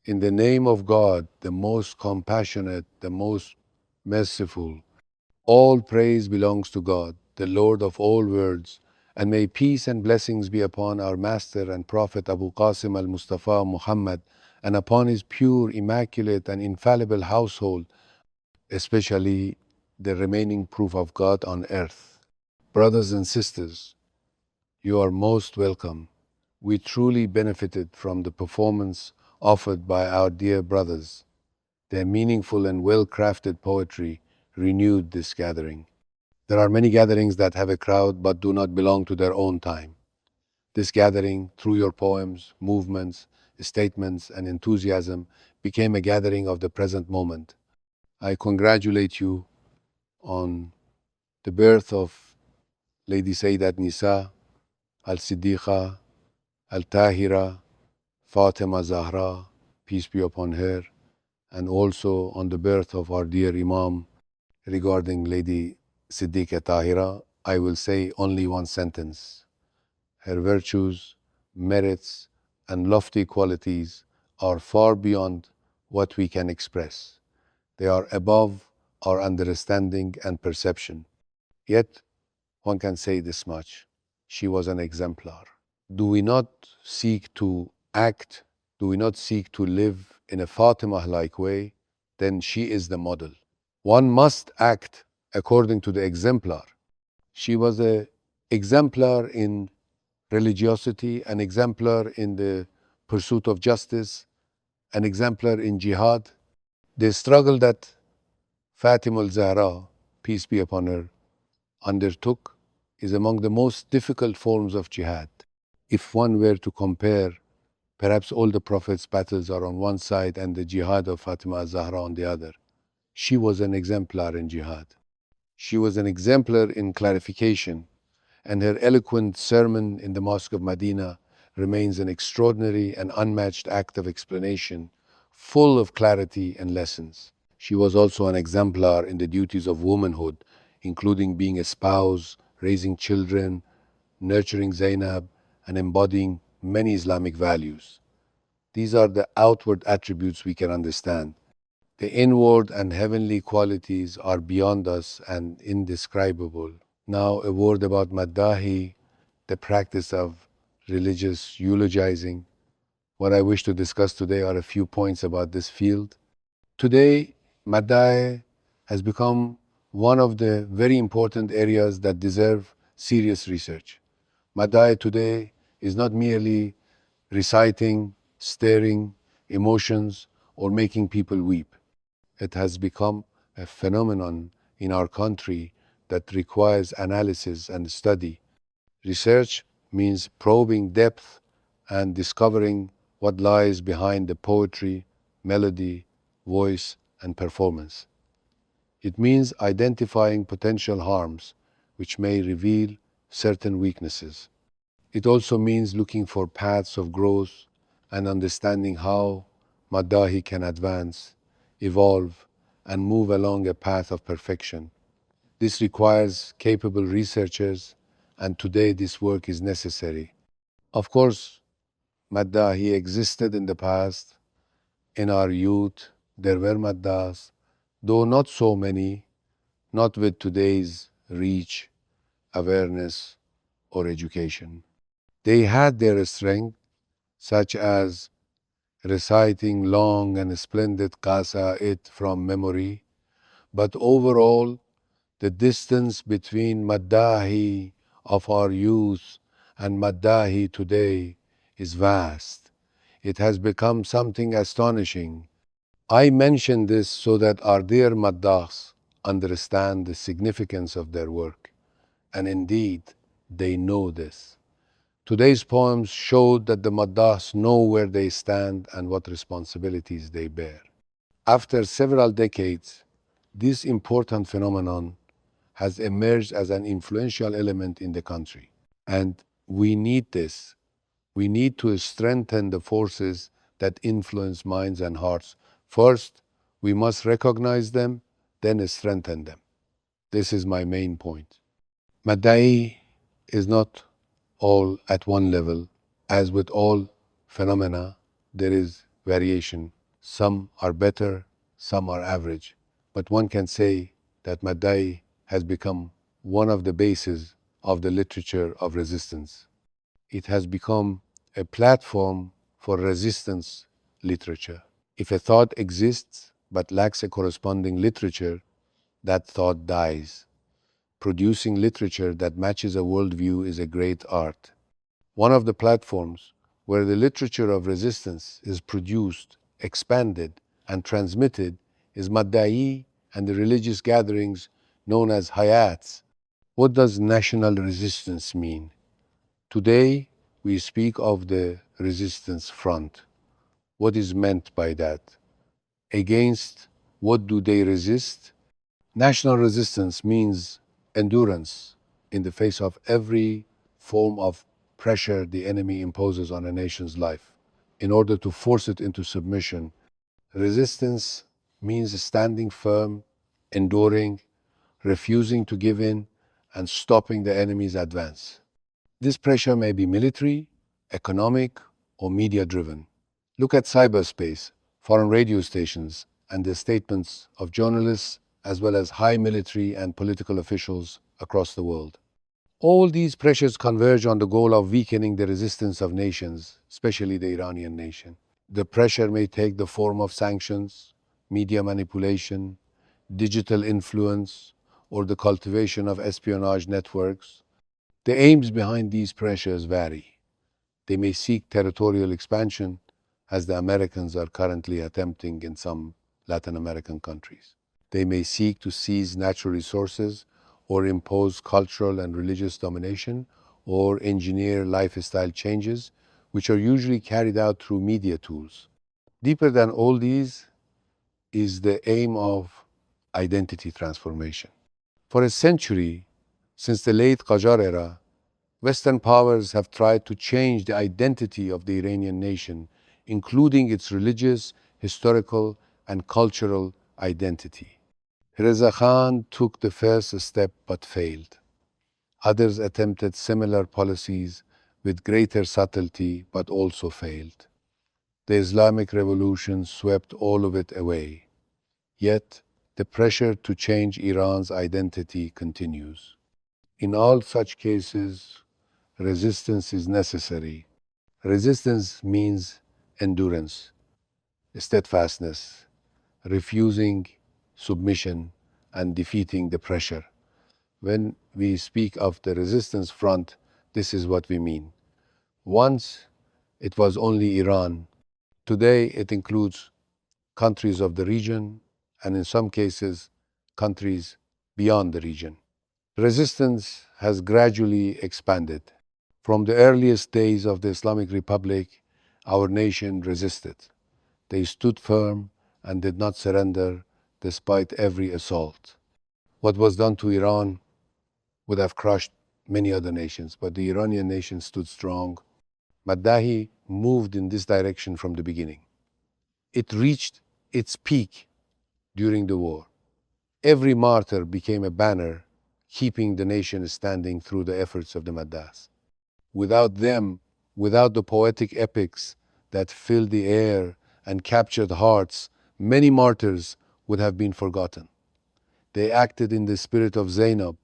In the name of God, the most compassionate, the most merciful, all praise belongs to God, the Lord of all worlds, and may peace and blessings be upon our Master and Prophet Abu Qasim al-Mustafa Muhammad and upon his pure, immaculate, and infallible household, especially the remaining proof of God on earth. Brothers and sisters, you are most welcome. We truly benefited from the performance offered by our dear brothers. Their meaningful and well-crafted poetry renewed this gathering. There are many gatherings that have a crowd but do not belong to their own time. This gathering, through your poems, movements, statements, and enthusiasm, became a gathering of the present moment. I congratulate you on the birth of Lady Sayyidat Nisa, al-Siddiqa, al-Tahira, Fatimah Zahra, peace be upon her, and also on the birth of our dear Imam. Regarding Lady Siddiqa Tahira, I will say only one sentence. Her virtues, merits, and lofty qualities are far beyond what we can express. They are above our understanding and perception. Yet, one can say this much: she was an exemplar. Do we not seek to act? Do we not seek to live in a Fatimah-like way? Then she is the model. One must act according to the exemplar. She was an exemplar in religiosity, an exemplar in the pursuit of justice, an exemplar in jihad. The struggle that Fatimah al-Zahra, peace be upon her, undertook is among the most difficult forms of jihad. If one were to compare, perhaps all the Prophet's battles are on one side and the jihad of Fatimah al-Zahra on the other. She was an exemplar in jihad. She was an exemplar in clarification, and her eloquent sermon in the Mosque of Medina remains an extraordinary and unmatched act of explanation, full of clarity and lessons. She was also an exemplar in the duties of womanhood, including being a spouse, raising children, nurturing Zainab, and embodying many Islamic values. These are the outward attributes we can understand. The inward and heavenly qualities are beyond us and indescribable. Now, a word about maddāḥs, the practice of religious eulogizing. What I wish to discuss today are a few points about this field. Today, maddāḥs has become one of the very important areas that deserve serious research. Maddāḥs today is not merely reciting, stirring emotions, or making people weep. It has become a phenomenon in our country that requires analysis and study. Research means probing depth and discovering what lies behind the poetry, melody, voice, and performance. It means identifying potential harms which may reveal certain weaknesses. It also means looking for paths of growth and understanding how maddāḥs can advance, evolve, and move along a path of perfection. This requires capable researchers, and today this work is necessary. Of course, maddāḥs existed in the past. In our youth, there were maddāḥs, though not so many, not with today's reach, awareness, or education. They had their strength, such as reciting long and splendid qasa'id from memory, but overall, the distance between maddāḥs of our youth and maddāḥs today is vast. It has become something astonishing. I mention this so that our dear maddāḥs understand the significance of their work, and indeed, they know this. Today's poems showed that the maddāḥs know where they stand and what responsibilities they bear. After several decades, this important phenomenon has emerged as an influential element in the country. And we need this. We need to strengthen the forces that influence minds and hearts. First, we must recognize them, then strengthen them. This is my main point. Maddāḥs is not all at one level. As with all phenomena, there is variation. Some are better, some are average. But one can say that maddāḥs has become one of the bases of the literature of resistance. It has become a platform for resistance literature. If a thought exists but lacks a corresponding literature, that thought dies. Producing literature that matches a worldview is a great art. One of the platforms where the literature of resistance is produced, expanded, and transmitted is maddāḥs and the religious gatherings known as hayats. What does national resistance mean? Today, we speak of the resistance front. What is meant by that? Against what do they resist? National resistance means endurance in the face of every form of pressure the enemy imposes on a nation's life in order to force it into submission. Resistance means standing firm, enduring, refusing to give in, and stopping the enemy's advance. This pressure may be military, economic, or media-driven. Look at cyberspace, foreign radio stations, and the statements of journalists as well as high military and political officials across the world. All these pressures converge on the goal of weakening the resistance of nations, especially the Iranian nation. The pressure may take the form of sanctions, media manipulation, digital influence, or the cultivation of espionage networks. The aims behind these pressures vary. They may seek territorial expansion, as the Americans are currently attempting in some Latin American countries. They may seek to seize natural resources or impose cultural and religious domination or engineer lifestyle changes, which are usually carried out through media tools. Deeper than all these is the aim of identity transformation. For a century, since the late Qajar era, Western powers have tried to change the identity of the Iranian nation, including its religious, historical, and cultural identity. Reza Khan took the first step but failed. Others attempted similar policies with greater subtlety but also failed. The Islamic Revolution swept all of it away. Yet, the pressure to change Iran's identity continues. In all such cases, resistance is necessary. Resistance means endurance, steadfastness, refusing submission, and defeating the pressure. When we speak of the resistance front, this is what we mean. Once it was only Iran. Today it includes countries of the region and in some cases countries beyond the region. Resistance has gradually expanded. From the earliest days of the Islamic Republic, our nation resisted. They stood firm and did not surrender despite every assault. What was done to Iran would have crushed many other nations, but the Iranian nation stood strong. maddāḥs moved in this direction from the beginning. It reached its peak during the war. Every martyr became a banner keeping the nation standing through the efforts of the maddāḥs. Without them, without the poetic epics that filled the air and captured hearts, many martyrs would have been forgotten. They acted in the spirit of Zainab,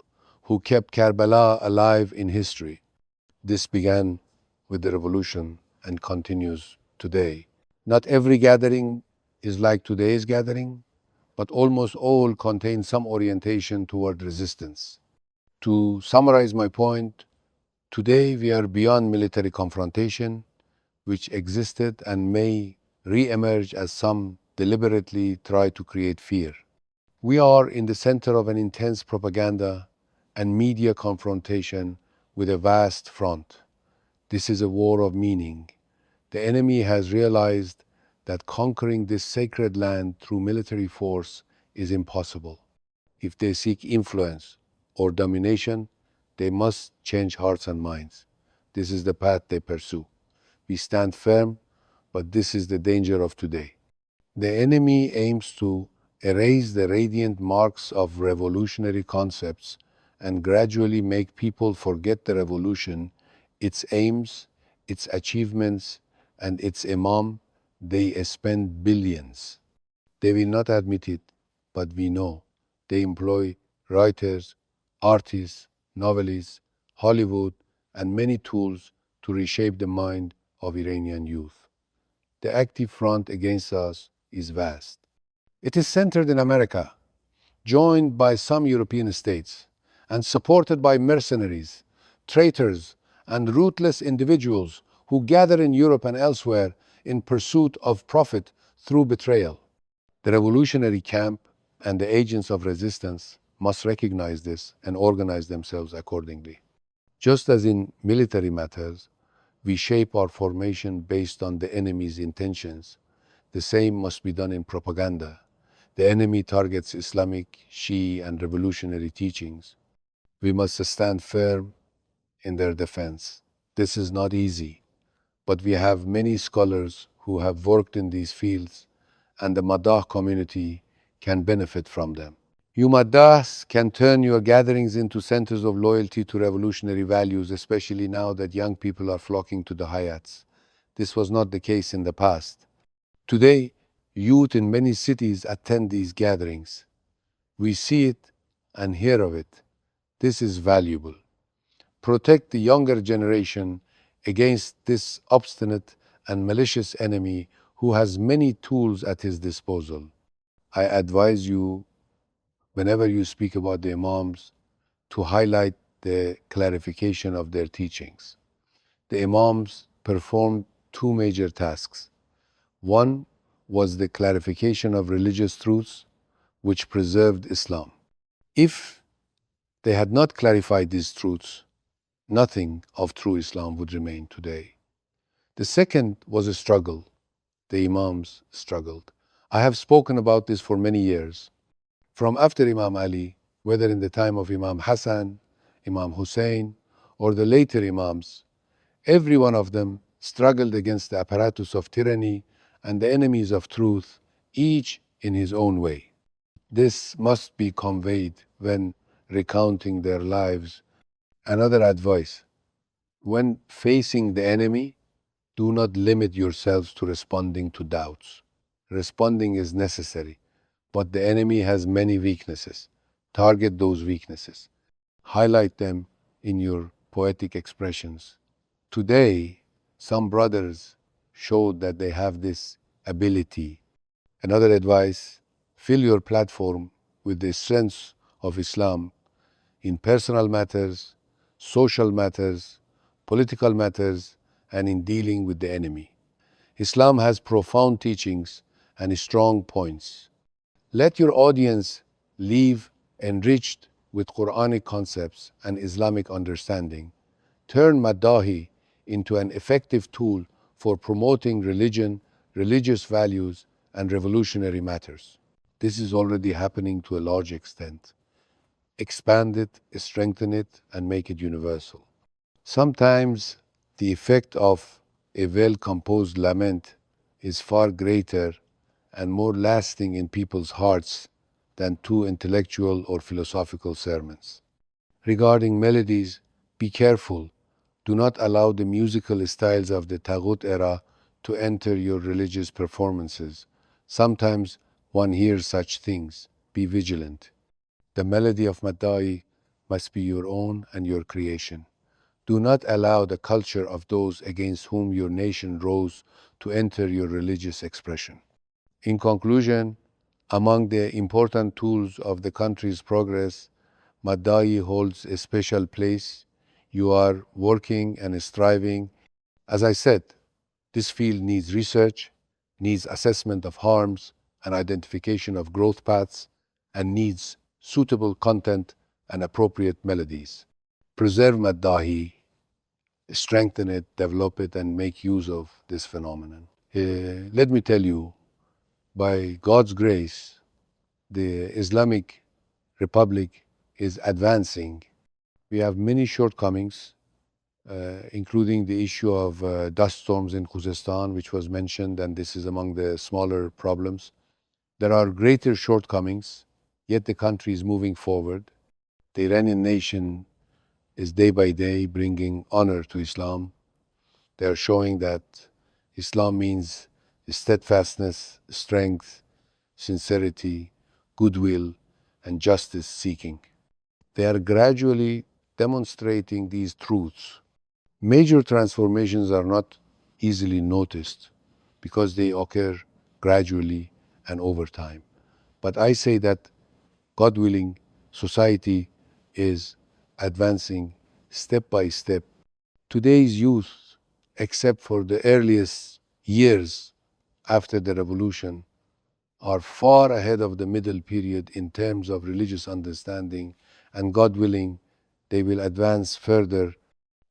who kept Karbala alive in history. This began with the revolution and continues today. Not every gathering is like today's gathering, but almost all contain some orientation toward resistance. To summarize my point, today we are beyond military confrontation, which existed and may re-emerge as some deliberately try to create fear. We are in the center of an intense propaganda and media confrontation with a vast front. This is a war of meaning. The enemy has realized that conquering this sacred land through military force is impossible. If they seek influence or domination, they must change hearts and minds. This is the path they pursue. We stand firm, but this is the danger of today. The enemy aims to erase the radiant marks of revolutionary concepts and gradually make people forget the revolution, its aims, its achievements, and its imam, They spend billions. They will not admit it, but we know. They employ writers, artists, novelists, Hollywood, and many tools to reshape the mind of Iranian youth. The active front against us is vast. It is centered in America, joined by some European states, and supported by mercenaries, traitors, and ruthless individuals who gather in Europe and elsewhere in pursuit of profit through betrayal. The revolutionary camp and the agents of resistance must recognize this and organize themselves accordingly. Just as in military matters, we shape our formation based on the enemy's intentions. The same must be done in propaganda. The enemy targets Islamic, Shia, and revolutionary teachings. We must stand firm in their defense. This is not easy, but we have many scholars who have worked in these fields, and the maddāḥs community can benefit from them. You maddāḥs can turn your gatherings into centers of loyalty to revolutionary values, especially now that young people are flocking to the hayats. This was not the case in the past. Today, youth in many cities attend these gatherings. We see it and hear of it. This is valuable. Protect the younger generation against this obstinate and malicious enemy who has many tools at his disposal. I advise you, whenever you speak about the Imams, to highlight the clarification of their teachings. The Imams performed two major tasks. One was the clarification of religious truths which preserved Islam. If they had not clarified these truths, nothing of true Islam would remain today. The second was a struggle. The Imams struggled. I have spoken about this for many years. From after Imam Ali, whether in the time of Imam Hassan, Imam Hussein, or the later Imams, every one of them struggled against the apparatus of tyranny and the enemies of truth, each in his own way. This must be conveyed when recounting their lives. Another advice: when facing the enemy, do not limit yourselves to responding to doubts. Responding is necessary, but the enemy has many weaknesses. Target those weaknesses. Highlight them in your poetic expressions. Today, some brothers showed that they have this ability. Another advice: fill your platform with the strengths of Islam in personal matters, social matters, political matters, and in dealing with the enemy. Islam has profound teachings and strong points. Let your audience leave enriched with Quranic concepts and Islamic understanding. Turn maddāḥi into an effective tool for promoting religion, religious values, and revolutionary matters. This is already happening to a large extent. Expand it, strengthen it, and make it universal. Sometimes the effect of a well-composed lament is far greater and more lasting in people's hearts than two intellectual or philosophical sermons. Regarding melodies, be careful. Do not allow the musical styles of the Taghut era to enter your religious performances. Sometimes one hears such things. Be vigilant. The melody of maddāḥi must be your own and your creation. Do not allow the culture of those against whom your nation rose to enter your religious expression. In conclusion, among the important tools of the country's progress, maddāḥi holds a special place. You are working and striving. As I said, this field needs research, needs assessment of harms and identification of growth paths, and needs suitable content and appropriate melodies. Preserve maddāḥi, strengthen it, develop it, and make use of this phenomenon. Let me tell you, by God's grace, the Islamic Republic is advancing. We have many shortcomings, including the issue of dust storms in Khuzestan, which was mentioned, and this is among the smaller problems. There are greater shortcomings, yet the country is moving forward. The Iranian nation is day by day bringing honor to Islam. They are showing that Islam means steadfastness, strength, sincerity, goodwill, and justice seeking. They are gradually demonstrating these truths. Major transformations are not easily noticed because they occur gradually and over time. But I say that, God willing, society is advancing step by step. Today's youth, except for the earliest years after the revolution, are far ahead of the middle period in terms of religious understanding, and God willing, they will advance further.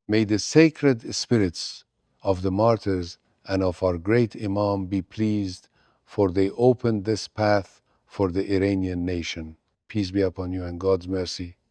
May the sacred spirits of the martyrs and of our great Imam be pleased, for they opened this path for the Iranian nation. Peace be upon you and God's mercy.